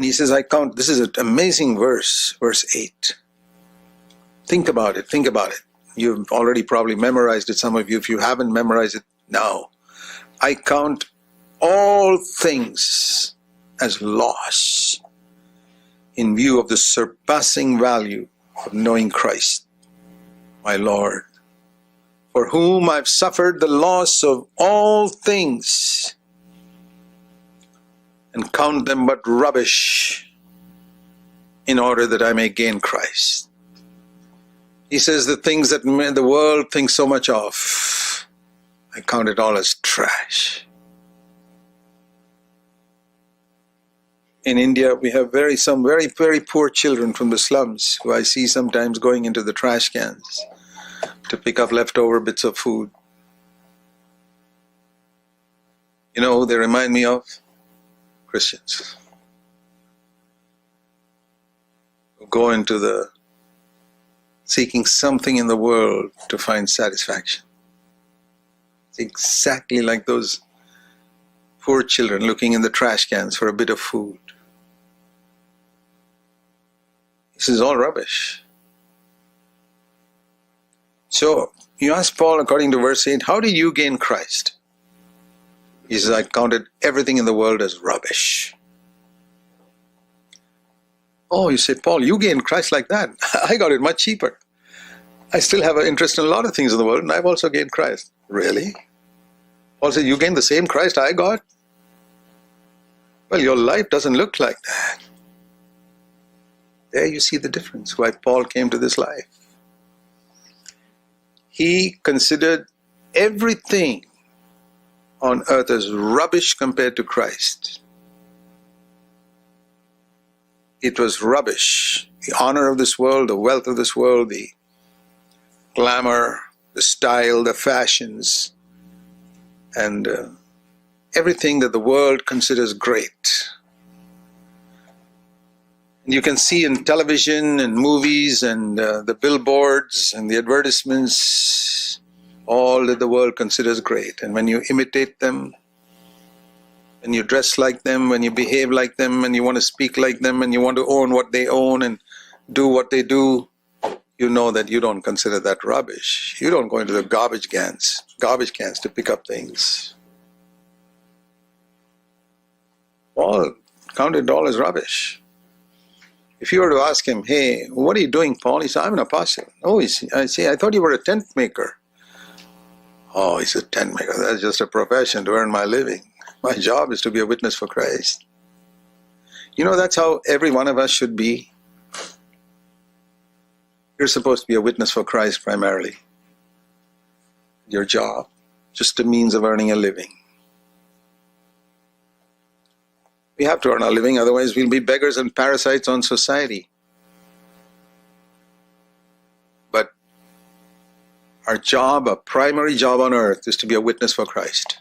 And he says, I count, this is an amazing verse, verse 8. Think about it, think about it. You've already probably memorized it, some of you. If you haven't memorized it, now. I count all things as loss in view of the surpassing value of knowing Christ, my Lord, for whom I've suffered the loss of all things, and count them but rubbish, in order that I may gain Christ. He says the things that the world thinks so much of, I count it all as trash. In India, we have some very, very poor children from the slums who I see sometimes going into the trash cans to pick up leftover bits of food. You know who they remind me of? Christians. Who go into seeking something in the world to find satisfaction. It's exactly like those poor children looking in the trash cans for a bit of food. This is all rubbish. So, you ask Paul, according to verse 8, how did you gain Christ? He says, I counted everything in the world as rubbish. Oh, you say, Paul, you gained Christ like that. I got it much cheaper. I still have an interest in a lot of things in the world, and I've also gained Christ. Really? Paul said, you gained the same Christ I got? Well, your life doesn't look like that. There you see the difference, why Paul came to this life. He considered everything on earth as rubbish compared to Christ. It was rubbish. The honor of this world, the wealth of this world, the glamour, the style, the fashions, and everything that the world considers great. You can see in television and movies and the billboards and the advertisements all that the world considers great. And when you imitate them, when you dress like them, when you behave like them, and you want to speak like them, and you want to own what they own and do what they do, you know that you don't consider that rubbish. You don't go into the garbage cans to pick up things. Paul counted all as rubbish. If you were to ask him, hey, what are you doing, Paul? He said, I'm an apostle. Oh, I say, I thought you were a tent maker. Oh, he's a tent maker. That's just a profession to earn my living. My job is to be a witness for Christ. You know, that's how every one of us should be. You're supposed to be a witness for Christ primarily. Your job, just a means of earning a living. We have to earn our living, otherwise we'll be beggars and parasites on society. But our job, our primary job on earth, is to be a witness for Christ.